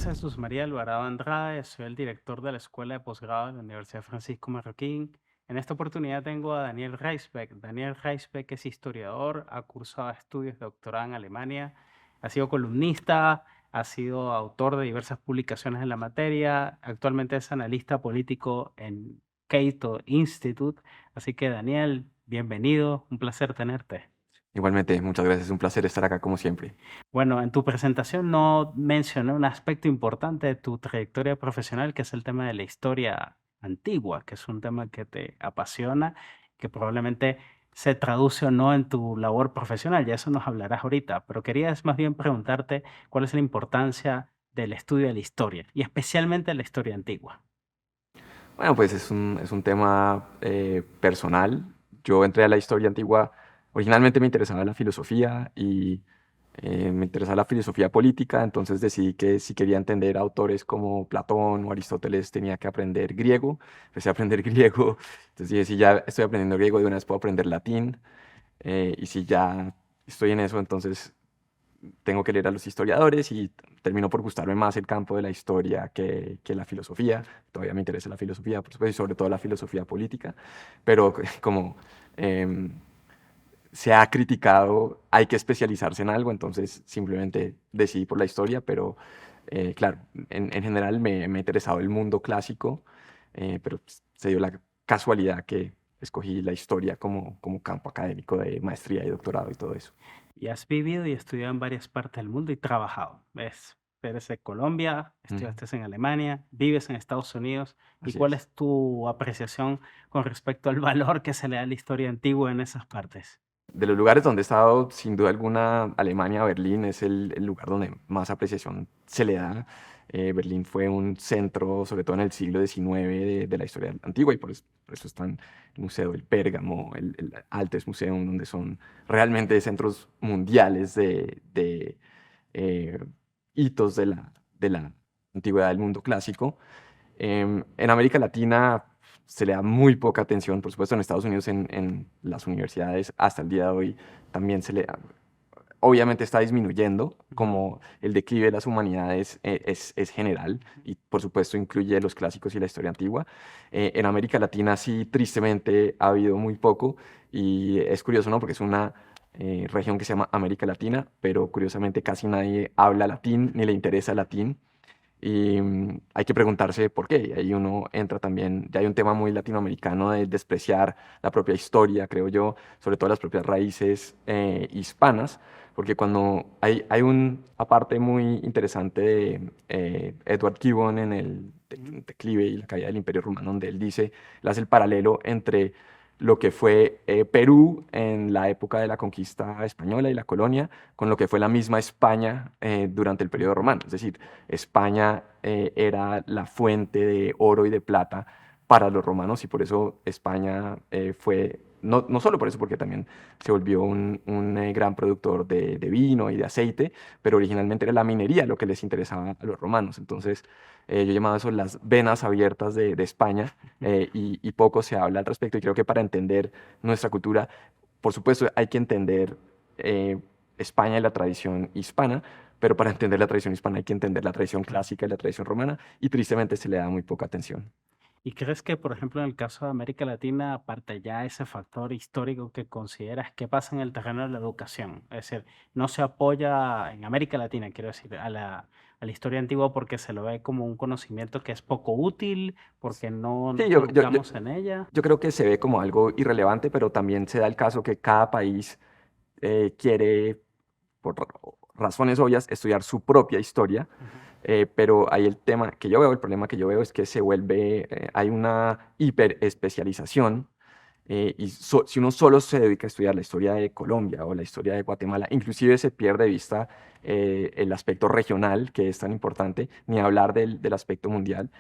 nombre es Jesús María Alvarado Andrade, soy el director de la Escuela de Posgrado de la Universidad Francisco Marroquín. En esta oportunidad tengo a Daniel Reisbeck. Daniel Reisbeck es historiador, ha cursado estudios de doctorado en Alemania, ha sido columnista, ha sido autor de diversas publicaciones en la materia, actualmente es analista político en Cato Institute. Así que Daniel, bienvenido, un placer tenerte. Igualmente, muchas gracias. Es un placer estar acá como siempre. Bueno, en tu presentación no mencioné un aspecto importante de tu trayectoria profesional, que es el tema de la historia antigua, que es un tema que te apasiona, que probablemente se traduce o no en tu labor profesional, ya eso nos hablarás ahorita, pero quería más bien preguntarte cuál es la importancia del estudio de la historia, y especialmente de la historia antigua. Bueno, pues es un tema personal. Yo entré a la historia antigua, originalmente me interesaba la filosofía y me interesaba la filosofía política, entonces decidí que si quería entender autores como Platón o Aristóteles tenía que aprender griego. Empecé a aprender griego, entonces dije, si ya estoy aprendiendo griego, de una vez puedo aprender latín, y si ya estoy en eso, entonces tengo que leer a los historiadores y terminó por gustarme más el campo de la historia que la filosofía. Todavía me interesa la filosofía, por supuesto, y sobre todo la filosofía política, pero como em, se ha criticado, hay que especializarse en algo, entonces simplemente decidí por la historia, pero claro, en general me ha interesado el mundo clásico, pero se dio la casualidad que escogí la historia como campo académico de maestría y doctorado y todo eso. Y has vivido y estudiado en varias partes del mundo y trabajado. Eres de Colombia, Ujú. estudiaste en Alemania, vives en Estados Unidos. ¿Y Así cuál es. es tu apreciación con respecto al valor que se le da a la historia antigua en esas partes? De los lugares donde he estado, sin duda alguna, Alemania, Berlín es el lugar donde más apreciación se le da. Berlín fue un centro, sobre todo en el siglo XIX, de la historia antigua y por eso están el Museo del Pérgamo, el Altes Museum, donde son realmente centros mundiales de eh, hitos de la antigüedad del mundo clásico. En América Latina se le da muy poca atención, por supuesto en Estados Unidos en las universidades hasta el día de hoy también se le da, obviamente está disminuyendo, Ujú. como el declive de las humanidades es general y por supuesto incluye los clásicos y la historia antigua. En América Latina sí, tristemente ha habido muy poco y es curioso, ¿no? Porque es una región que se llama América Latina, pero curiosamente casi nadie habla latín ni le interesa el latín. Y hay que preguntarse por qué. Y ahí uno entra también, ya hay un tema muy latinoamericano de despreciar la propia historia, creo yo, sobre todo las propias raíces hispanas, porque cuando hay un aparte muy interesante de Edward Gibbon en el Ujú. declive y la caída del Imperio Romano, donde él dice, él hace el paralelo entre lo que fue Perú en la época de la conquista española y la colonia, con lo que fue la misma España durante el periodo romano. Es decir, España era la fuente de oro y de plata para los romanos y por eso España fue, no solo por eso, porque también se volvió un gran productor de vino y de aceite, pero originalmente era la minería lo que les interesaba a los romanos. Entonces, yo he llamado eso las venas abiertas de España, y poco se habla al respecto y creo que para entender nuestra cultura, por supuesto, hay que entender eh, España y la tradición hispana, pero para entender la tradición hispana hay que entender la tradición Claro. clásica y la tradición romana, y tristemente se le da muy poca atención. ¿Y crees que, por ejemplo, en el caso de América Latina, aparte ya ese factor histórico que consideras, qué pasa en el terreno de la educación? Es decir, no se apoya en América Latina, quiero decir, a la historia antigua porque se lo ve como un conocimiento que es poco útil, porque no Sí, nos educamos en ella. yo creo que se ve como algo irrelevante, pero también se da el caso que cada país quiere, por razones obvias, estudiar su propia historia. Ujú. Pero ahí el tema que yo veo, el problema que yo veo es que se vuelve, hay una hiperespecialización, y si uno solo se dedica a estudiar la historia de Colombia o la historia de Guatemala, inclusive se pierde de vista el aspecto regional, que es tan importante, ni hablar del aspecto mundial,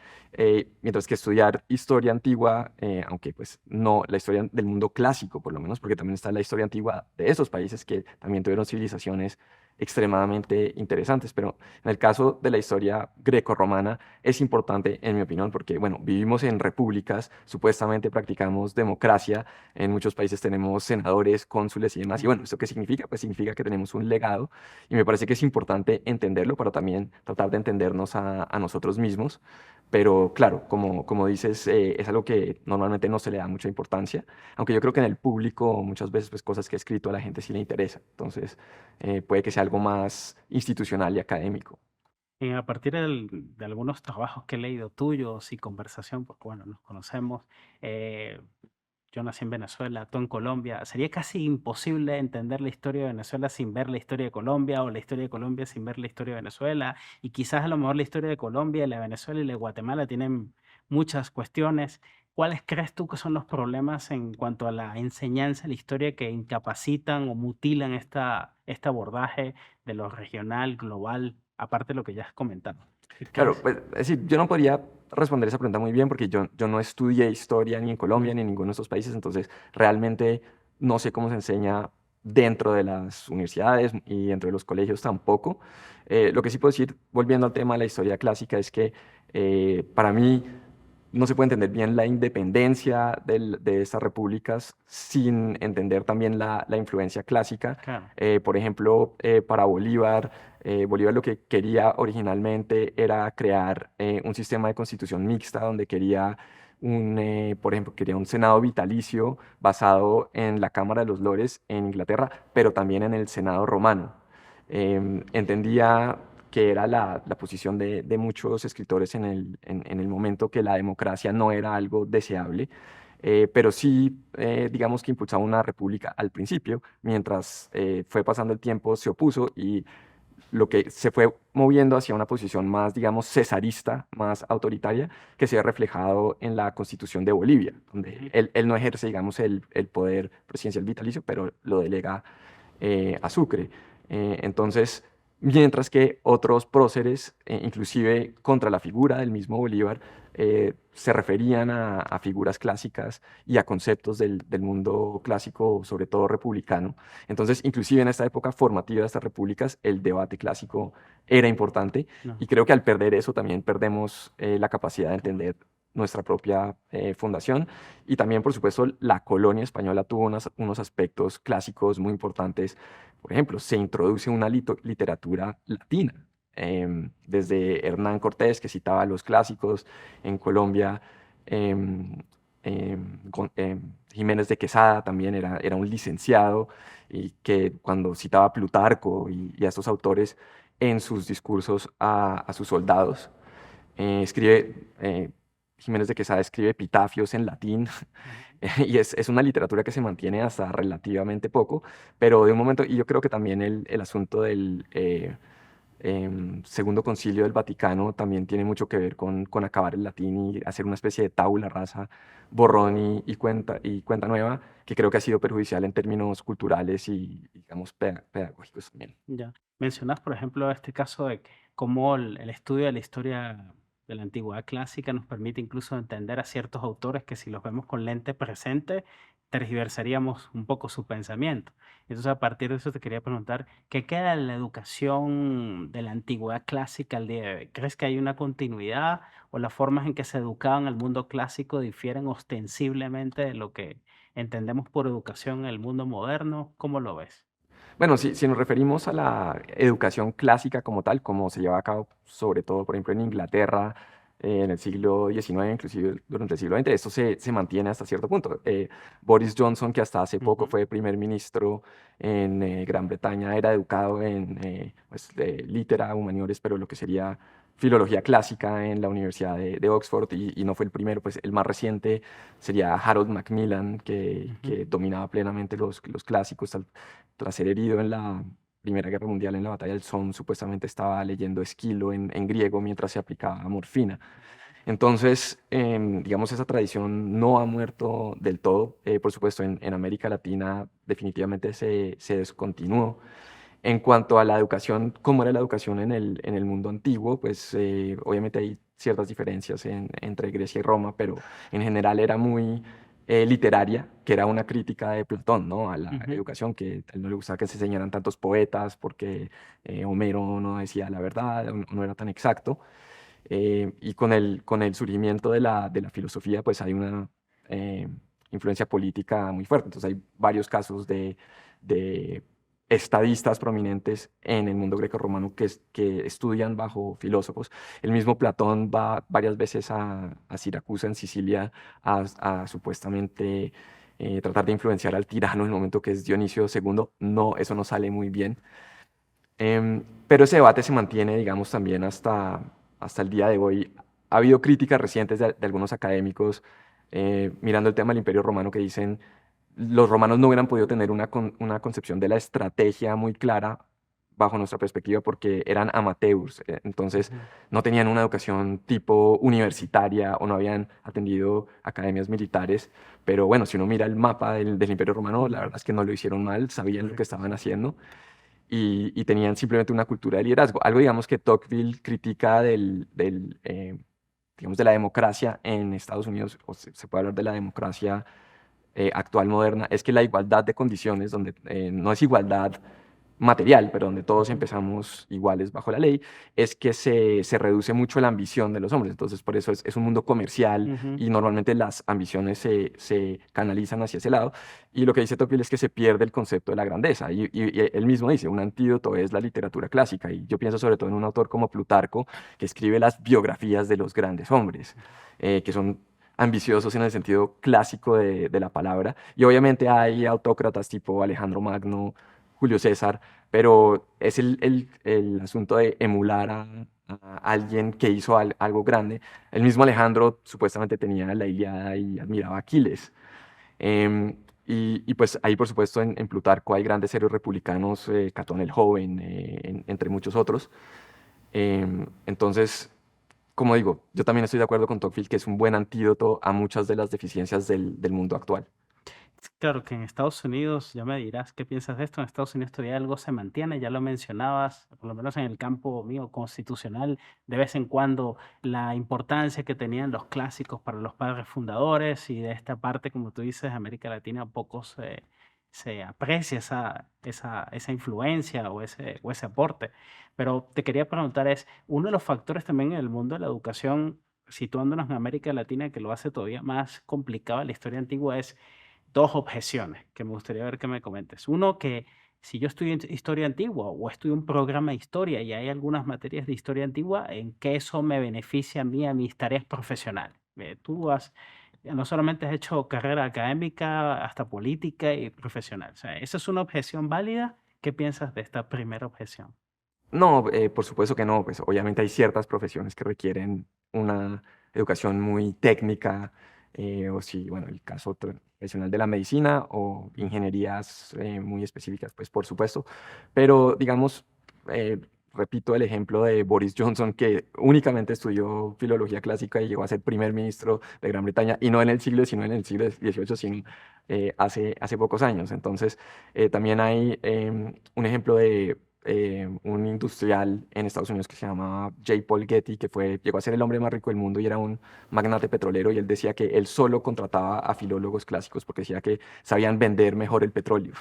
mientras que estudiar historia antigua, aunque pues no la historia del mundo clásico por lo menos, porque también está la historia antigua de esos países que también tuvieron civilizaciones extremadamente interesantes. Pero en el caso de la historia grecorromana es importante, en mi opinión, porque, bueno, vivimos en repúblicas, supuestamente practicamos democracia, en muchos países tenemos senadores, cónsules y demás. Y bueno, ¿esto qué significa? Pues significa que tenemos un legado y me parece que es importante entenderlo, pero también tratar de entendernos a nosotros mismos. Pero claro, como dices, es algo que normalmente no se le da mucha importancia, aunque yo creo que en el público muchas veces pues, cosas que he escrito a la gente sí le interesa. Entonces, puede que sea algo más institucional y académico. A partir de algunos trabajos que he leído tuyos y conversación, porque bueno, nos conocemos, eh, yo nací en Venezuela, tú en Colombia. Sería casi imposible entender la historia de Venezuela sin ver la historia de Colombia o la historia de Colombia sin ver la historia de Venezuela. Y quizás a lo mejor la historia de Colombia, la de Venezuela y la de Guatemala tienen muchas cuestiones. ¿Cuáles crees tú que son los problemas en cuanto a la enseñanza de la historia que incapacitan o mutilan este abordaje de lo regional, global, aparte de lo que ya has comentado? ¿Qué Claro, crees? pues, es decir, yo no podría responder esa pregunta muy bien porque yo no estudié historia ni en Colombia Ujú, ni en ninguno de estos países, entonces realmente no sé cómo se enseña dentro de las universidades y dentro de los colegios tampoco. Lo que sí puedo decir, volviendo al tema de la historia clásica, es que para mí no se puede entender bien la independencia de estas repúblicas sin entender también la influencia clásica. claro. Por ejemplo, para Bolívar, Bolívar lo que quería originalmente era crear un sistema de constitución mixta donde quería por ejemplo, quería un senado vitalicio basado en la Cámara de los Lores en Inglaterra, pero también en el Senado romano. Entendía que era la posición de muchos escritores en el momento, que la democracia no era algo deseable, pero sí, digamos que impulsaba una república al principio, mientras fue pasando el tiempo se opuso y lo que se fue moviendo hacia una posición más, digamos, cesarista, más autoritaria, que se ha reflejado en la Constitución de Bolivia, donde Ujú, él no ejerce, digamos, el poder presidencial vitalicio, pero lo delega a Sucre. Entonces, mientras que otros próceres, inclusive contra la figura del mismo Bolívar, se referían a figuras clásicas y a conceptos del mundo clásico, sobre todo republicano. Entonces, inclusive en esta época formativa de estas repúblicas, el debate clásico era importante y no, creo que al perder eso también perdemos la capacidad de entender nuestra propia fundación y también, por supuesto, la colonia española tuvo unos aspectos clásicos muy importantes. Por ejemplo, se introduce una literatura latina, desde Hernán Cortés, que citaba los clásicos, en Colombia, em, Jiménez de Quesada también era un licenciado y que cuando citaba a Plutarco y a estos autores en sus discursos a sus soldados, Jiménez de Quesada escribe epitafios en latín ujú, y es una literatura que se mantiene hasta relativamente poco, pero de un momento, y yo creo que también el asunto del Segundo Concilio del Vaticano también tiene mucho que ver con acabar el latín y hacer una especie de tabula rasa, borrón y cuenta nueva, que creo que ha sido perjudicial en términos culturales y, digamos, pedagógicos también. ya. Mencionas, por ejemplo, este caso de cómo el estudio de la historia de la antigüedad clásica nos permite incluso entender a ciertos autores que si los vemos con lente presente, tergiversaríamos un poco su pensamiento. Entonces, a partir de eso te quería preguntar, ¿qué queda de la educación de la antigüedad clásica al día de hoy? ¿Crees que hay una continuidad o las formas en que se educaba en el mundo clásico difieren ostensiblemente de lo que entendemos por educación en el mundo moderno? ¿Cómo lo ves? Bueno, si nos referimos a la educación clásica como tal, como se lleva a cabo sobre todo, por ejemplo, en Inglaterra, en el siglo XIX, inclusive durante el siglo XX, esto se mantiene hasta cierto punto. Boris Johnson, que hasta hace poco Ujú, fue primer ministro en Gran Bretaña, era educado en pues, litera, humaniores, pero lo que sería filología clásica en la Universidad de Oxford, y no fue el primero, pues el más reciente sería Harold Macmillan, que, ujú. que dominaba plenamente los clásicos, tras ser herido en la Primera Guerra Mundial en la batalla del Somme, supuestamente estaba leyendo Esquilo en griego mientras se aplicaba morfina. Entonces, digamos, esa tradición no ha muerto del todo. Por supuesto, en América Latina definitivamente se descontinuó. En cuanto a la educación, ¿cómo era la educación en el mundo antiguo? Pues obviamente hay ciertas diferencias entre Grecia y Roma, pero en general era muy literaria, que era una crítica de Platón, ¿no? A la Ujú. educación, que a él no le gustaba que se enseñaran tantos poetas porque Homero no decía la verdad, o no era tan exacto. Y con el surgimiento de la filosofía, pues hay una eh, influencia política muy fuerte. Entonces hay varios casos de estadistas prominentes en el mundo grecorromano que estudian bajo filósofos. El mismo Platón va varias veces a Siracusa, en Sicilia, a supuestamente tratar de influenciar al tirano en el momento que es Dionisio II. No, eso no sale muy bien. Pero ese debate se mantiene, digamos, también hasta el día de hoy. Ha habido críticas recientes de algunos académicos mirando el tema del Imperio Romano que dicen los romanos no hubieran podido tener una concepción de la estrategia muy clara bajo nuestra perspectiva porque eran amateurs, entonces Ujú. no tenían una educación tipo universitaria o no habían atendido academias militares, pero bueno, si uno mira el mapa del Imperio Romano, la Ujú. verdad es que no lo hicieron mal, sabían lo que Correcto, estaban sí. haciendo y tenían simplemente una cultura de liderazgo. Algo, digamos, que Tocqueville critica digamos, de la democracia en Estados Unidos, o se puede hablar de la democracia actual moderna, es que la igualdad de condiciones, donde no es igualdad material, pero donde todos Ujú. empezamos iguales bajo la ley, es que se reduce mucho la ambición de los hombres. Entonces, por eso es un mundo comercial Ujú. y normalmente las ambiciones se canalizan hacia ese lado. Y lo que dice Tocqueville es que se pierde el concepto de la grandeza. Y él mismo dice, un antídoto es la literatura clásica. Y yo pienso sobre todo en un autor como Plutarco, que escribe las biografías de los grandes hombres, que son ambiciosos en el sentido clásico de la palabra. Y obviamente hay autócratas tipo Alejandro Magno, Julio César, pero es el asunto de emular a alguien que hizo algo grande. El mismo Alejandro supuestamente tenía la Ilíada y admiraba a Aquiles. Em, y pues ahí, por supuesto, en Plutarco hay grandes héroes republicanos, Catón el Joven, entre muchos otros. Entonces, como digo, yo también estoy de acuerdo con Tocqueville que es un buen antídoto a muchas de las deficiencias del mundo actual. Claro que en Estados Unidos, ya me dirás qué piensas de esto, en Estados Unidos todavía algo se mantiene, ya lo mencionabas, por lo menos en el campo mío constitucional, de vez en cuando la importancia que tenían los clásicos para los padres fundadores y de esta parte, como tú dices, de América Latina, poco se aprecia esa influencia o ese aporte. Pero te quería preguntar es, uno de los factores también en el mundo de la educación, situándonos en América Latina, que lo hace todavía más complicado la historia antigua es dos objeciones que me gustaría ver que me comentes. Uno, que si yo estudio historia antigua o estudio un programa de historia y hay algunas materias de historia antigua, ¿en qué eso me beneficia a mí, a mis tareas profesionales? Tú no solamente has hecho carrera académica, hasta política y profesional. O sea, ¿esa es una objeción válida? ¿Qué piensas de esta primera objeción? No, por supuesto que no, pues obviamente hay ciertas profesiones que requieren una educación muy técnica, o si, bueno, el caso tradicional de la medicina o ingenierías muy específicas, pues por supuesto, pero digamos, eh, repito el ejemplo de Boris Johnson, que únicamente estudió filología clásica y llegó a ser primer ministro de Gran Bretaña, y no en el siglo XIX, en el siglo XVIII, sino hace pocos años. Entonces, también hay un ejemplo de un industrial en Estados Unidos que se llamaba J. Paul Getty, que llegó a ser el hombre más rico del mundo y era un magnate petrolero, y él decía que él solo contrataba a filólogos clásicos porque decía que sabían vender mejor el petróleo.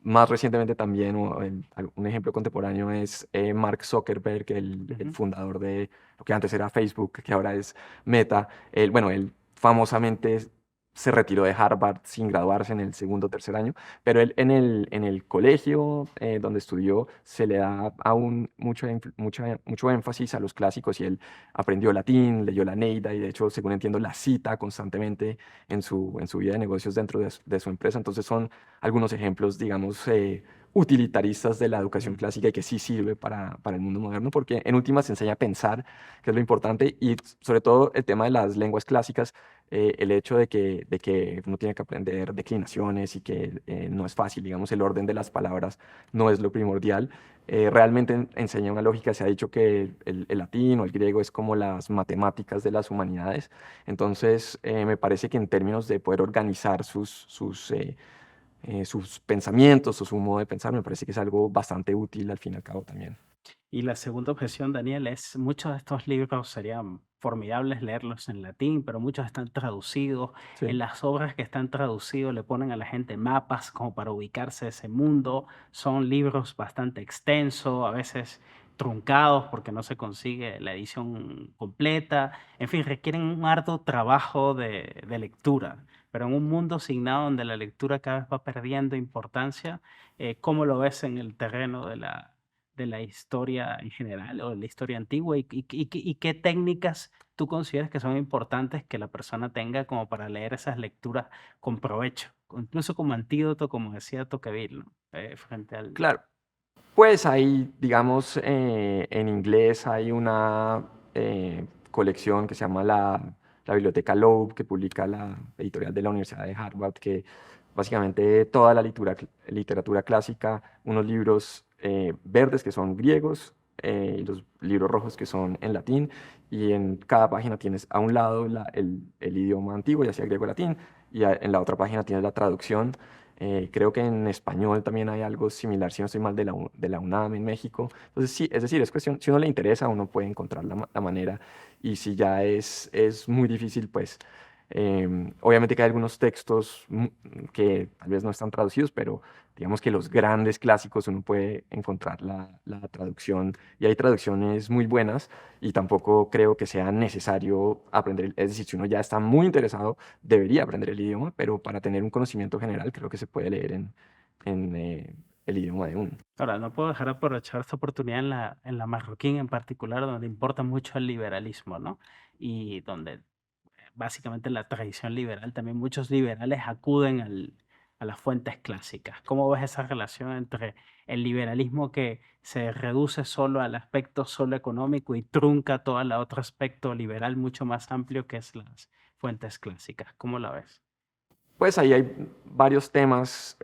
Más recientemente también, un ejemplo contemporáneo es Mark Zuckerberg, el Ujú. fundador de lo que antes era Facebook, que ahora es Meta. Bueno, él famosamente se retiró de Harvard sin graduarse en el segundo o tercer año, pero él en el colegio donde estudió se le da aún mucho énfasis a los clásicos, y él aprendió latín, leyó la Neida y de hecho, según entiendo, la cita constantemente en su vida de negocios dentro de su empresa. Entonces son algunos ejemplos, digamos, utilitaristas de la educación Mm. clásica y que sí sirve para el mundo moderno, porque en última se enseña a pensar, que es lo importante, y sobre todo el tema de las lenguas clásicas, el hecho de que uno tiene que aprender declinaciones y que no es fácil, digamos, el orden de las palabras no es lo primordial. Realmente enseña una lógica. Se ha dicho que el latín o el griego es como las matemáticas de las humanidades. Entonces, me parece que en términos de poder organizar sus pensamientos o su modo de pensar, me parece que es algo bastante útil al fin y al cabo también. Y la segunda objeción, Daniel, es muchos de estos libros serían formidables leerlos en latín, pero muchos están traducidos. En Sí, las obras que están traducidos le ponen a la gente mapas como para ubicarse ese mundo. Son libros bastante extensos, a veces truncados porque no se consigue la edición completa. En fin, requieren un arduo trabajo de lectura. Pero en un mundo asignado donde la lectura cada vez va perdiendo importancia, ¿cómo lo ves en el terreno de la historia en general o de la historia antigua y qué técnicas tú consideras que son importantes que la persona tenga como para leer esas lecturas con provecho, o incluso como antídoto, como decía Tocqueville, ¿no? Frente al... claro. Pues hay, digamos, en inglés hay una colección que se llama la Biblioteca Loeb, que publica la editorial de la Universidad de Harvard, que básicamente toda la literatura clásica, unos libros verdes que son griegos, y los libros rojos que son en latín, y en cada página tienes a un lado el idioma antiguo, ya sea griego o latín, y en la otra página tienes la traducción. Creo que en español también hay algo similar, si no estoy mal, de la UNAM en México. Entonces, sí, es decir, es cuestión, si uno le interesa, uno puede encontrar la manera. Y si ya es muy difícil, pues, obviamente que hay algunos textos que tal vez no están traducidos, pero digamos que los grandes clásicos uno puede encontrar la traducción. Y hay traducciones muy buenas y tampoco creo que sea necesario aprender. Es decir, si uno ya está muy interesado, debería aprender el idioma, pero para tener un conocimiento general creo que se puede leer en el idioma de uno. Ahora, no puedo dejar de aprovechar esta oportunidad en la marroquín en particular, donde importa mucho el liberalismo, ¿no? Y donde básicamente la tradición liberal, también muchos liberales acuden a las fuentes clásicas. ¿Cómo ves esa relación entre el liberalismo que se reduce solo al aspecto solo económico y trunca todo el otro aspecto liberal mucho más amplio que es las fuentes clásicas? ¿Cómo la ves? Pues ahí hay varios temas.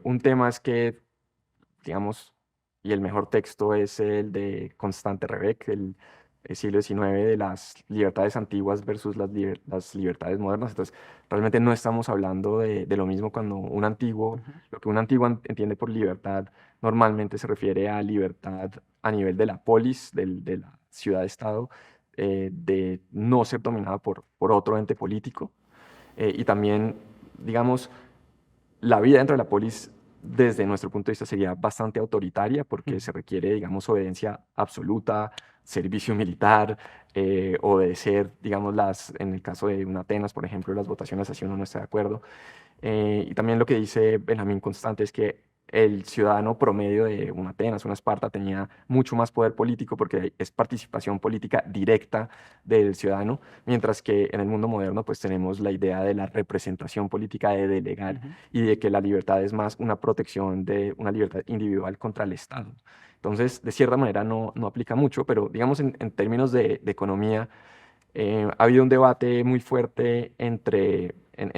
Un tema es que, digamos, y el mejor texto es el de Constante Rebec, el siglo XIX, de las libertades antiguas versus las libertades modernas. Entonces, realmente no estamos hablando de lo mismo cuando un antiguo, Ujú, lo que un antiguo entiende por libertad, normalmente se refiere a libertad a nivel de la polis, de la ciudad-estado, de no ser dominada por otro ente político. Y también, digamos, la vida dentro de la polis, desde nuestro punto de vista, sería bastante autoritaria porque ujú, se requiere, digamos, obediencia absoluta, servicio militar, obedecer, digamos, en el caso de un Atenas, por ejemplo, las votaciones así uno no está de acuerdo. Y también lo que dice Benjamín Constante es que el ciudadano promedio de una Atenas, una Esparta, tenía mucho más poder político porque es participación política directa del ciudadano, mientras que en el mundo moderno pues tenemos la idea de la representación política, de delegar ujú. y de que la libertad es más una protección de una libertad individual contra el Estado. Entonces, de cierta manera no aplica mucho, pero digamos en términos de economía, ha habido un debate muy fuerte en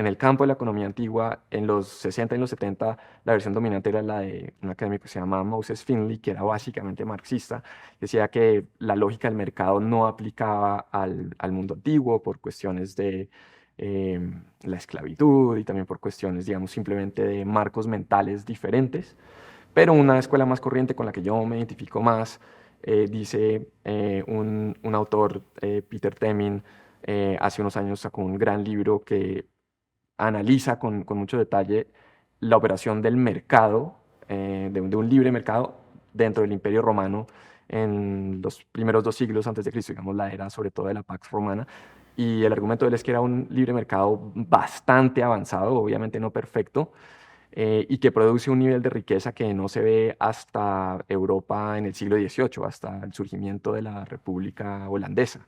el campo de la economía antigua. En los 60 y en los 70, la versión dominante era la de un académico que se llama Moses Finley, que era básicamente marxista. Decía que la lógica del mercado no aplicaba al mundo antiguo por cuestiones de eh, la esclavitud y también por cuestiones, digamos, simplemente de marcos mentales diferentes. Pero una escuela más corriente con la que yo me identifico más, dice un autor, Peter Temin, hace unos años sacó un gran libro que analiza con mucho detalle la operación del mercado, de un libre mercado dentro del Imperio Romano en los primeros 2 siglos antes de Cristo, digamos la era sobre todo de la Pax Romana. Y el argumento de él es que era un libre mercado bastante avanzado, obviamente no perfecto, y que produce un nivel de riqueza que no se ve hasta Europa en el siglo XVIII, hasta el surgimiento de la República Holandesa.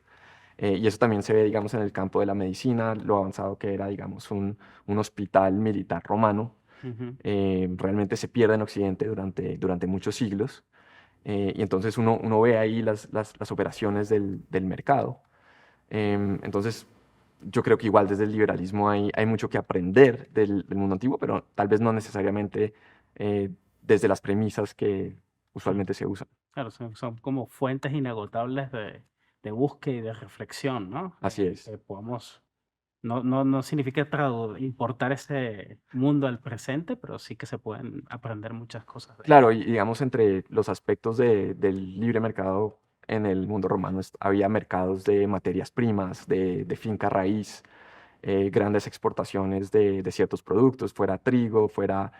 Y eso también se ve, digamos, en el campo de la medicina, lo avanzado que era, digamos, un hospital militar romano. Ujú. Realmente se pierde en Occidente durante muchos siglos. Y entonces uno ve ahí las operaciones del mercado. Entonces, yo creo que igual desde el liberalismo hay mucho que aprender del mundo antiguo, pero tal vez no necesariamente desde las premisas que Mm. usualmente se usan. Claro, son como fuentes inagotables de búsqueda y de reflexión, ¿no? Así es. Que podamos No significa importar ese mundo al presente, pero sí que se pueden aprender muchas cosas de él. Claro, y digamos, entre los aspectos del libre mercado en el mundo romano había mercados de materias primas, de finca raíz, grandes exportaciones de ciertos productos, fuera trigo, fuera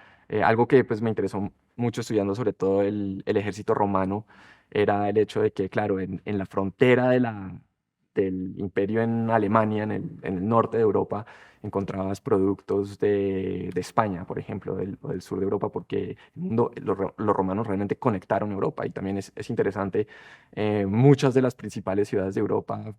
algo que pues me interesó mucho estudiando sobre todo el ejército romano, era el hecho de que, claro, en la frontera del imperio en Alemania, en el norte de Europa, encontrabas productos de España, por ejemplo, o del sur de Europa, porque los romanos realmente conectaron Europa y también es interesante, muchas de las principales ciudades de Europa,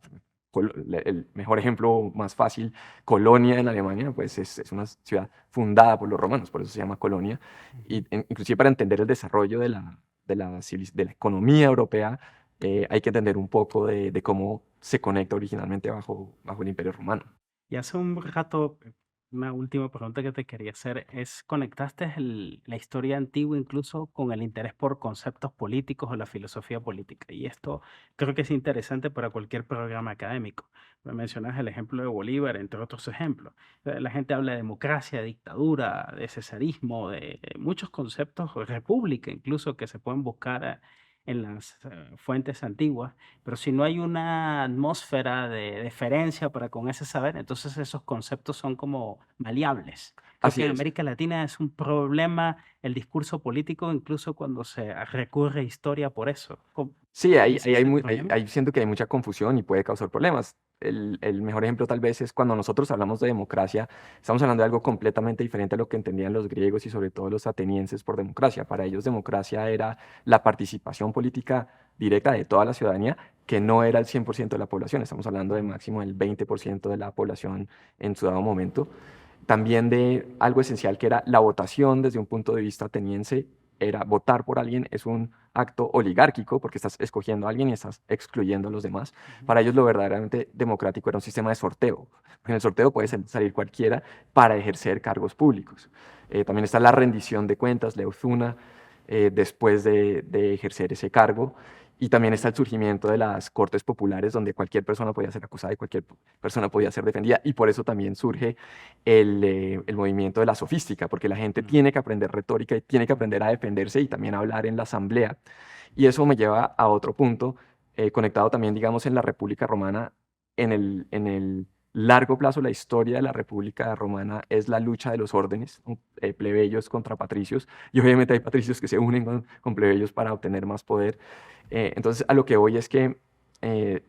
el mejor ejemplo más fácil, Colonia en Alemania, pues es una ciudad fundada por los romanos, por eso se llama Colonia, Ujú. y inclusive para entender el desarrollo de la economía europea, hay que entender un poco de cómo se conecta originalmente bajo el Imperio Romano. Y hace un rato, una última pregunta que te quería hacer es, ¿conectaste la historia antigua incluso con el interés por conceptos políticos o la filosofía política? Y esto creo que es interesante para cualquier programa académico. Me mencionas el ejemplo de Bolívar, entre otros ejemplos. La gente habla de democracia, dictadura, de cesarismo, de muchos conceptos, o república incluso, que se pueden buscar en las fuentes antiguas. Pero si no hay una atmósfera de deferencia para con ese saber, entonces esos conceptos son como maleables. Creo que Así en es. América Latina es un problema el discurso político, incluso cuando se recurre a historia por eso. Sí, ¿Ese es el problema? ahí siento que hay mucha confusión y puede causar problemas. El mejor ejemplo tal vez es cuando nosotros hablamos de democracia, estamos hablando de algo completamente diferente a lo que entendían los griegos y sobre todo los atenienses por democracia. Para ellos democracia era la participación política directa de toda la ciudadanía, que no era el 100% de la población. Estamos hablando de máximo el 20% de la población en su dado momento. También de algo esencial que era la votación desde un punto de vista ateniense, era votar por alguien es un acto oligárquico porque estás escogiendo a alguien y estás excluyendo a los demás. Ujú. Para ellos lo verdaderamente democrático era un sistema de sorteo. En el sorteo puede salir cualquiera para ejercer cargos públicos. También está la rendición de cuentas, la euzuna, después de ejercer ese cargo. Y también está el surgimiento de las cortes populares, donde cualquier persona podía ser acusada y cualquier persona podía ser defendida. Y por eso también surge el movimiento de la sofística, porque la gente Mm. tiene que aprender retórica y tiene que aprender a defenderse y también a hablar en la asamblea. Y eso me lleva a otro punto, conectado también, digamos, en la República Romana, en el largo plazo, la historia de la República Romana es la lucha de los órdenes, plebeyos contra patricios, y obviamente hay patricios que se unen con plebeyos para obtener más poder. Entonces, a lo que voy es que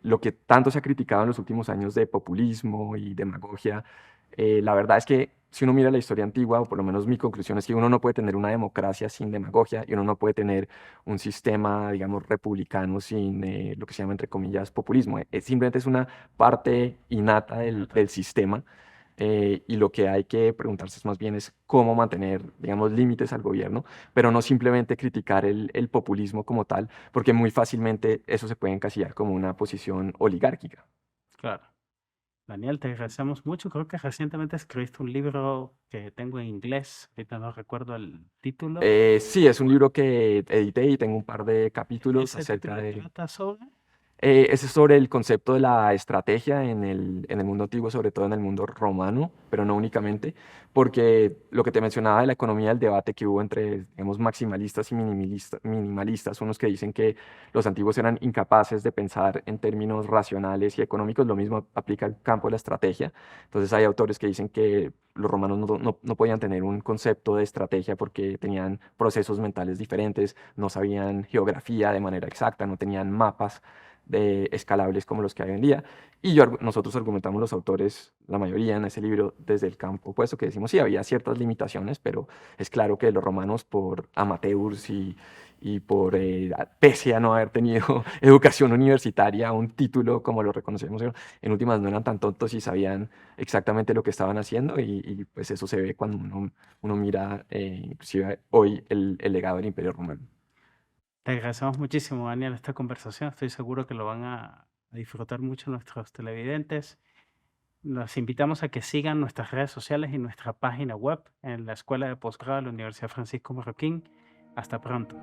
lo que tanto se ha criticado en los últimos años de populismo y demagogia, la verdad es que si uno mira la historia antigua, o por lo menos mi conclusión es que uno no puede tener una democracia sin demagogia y uno no puede tener un sistema, digamos, republicano sin lo que se llama, entre comillas, populismo. Simplemente es una parte innata del sistema, y lo que hay que preguntarse es más bien es cómo mantener, digamos, límites al gobierno, pero no simplemente criticar el populismo como tal, porque muy fácilmente eso se puede encasillar como una posición oligárquica. Claro. Daniel, te agradecemos mucho. Creo que recientemente escribiste un libro que tengo en inglés. Ahorita no recuerdo el título. Sí, es un libro que edité y tengo un par de capítulos ¿Ese acerca título de... trata sobre? Ese es sobre el concepto de la estrategia en el mundo antiguo, sobre todo en el mundo romano, pero no únicamente, porque lo que te mencionaba de la economía, el debate que hubo entre, digamos, maximalistas y minimalistas, unos que dicen que los antiguos eran incapaces de pensar en términos racionales y económicos, lo mismo aplica al campo de la estrategia. Entonces hay autores que dicen que los romanos no podían tener un concepto de estrategia porque tenían procesos mentales diferentes, no sabían geografía de manera exacta, no tenían mapas de escalables como los que hay hoy en día. Y nosotros argumentamos los autores, la mayoría en ese libro, desde el campo opuesto, que decimos, sí, había ciertas limitaciones, pero es claro que los romanos, por amateurs y por, pese a no haber tenido educación universitaria, un título como lo reconocemos, en últimas no eran tan tontos y sabían exactamente lo que estaban haciendo, y pues eso se ve cuando uno mira, inclusive hoy, el legado del Imperio Romano. Te agradecemos muchísimo, Daniel, esta conversación. Estoy seguro que lo van a disfrutar mucho nuestros televidentes. Los invitamos a que sigan nuestras redes sociales y nuestra página web en la Escuela de Posgrado de la Universidad Francisco Marroquín. Hasta pronto.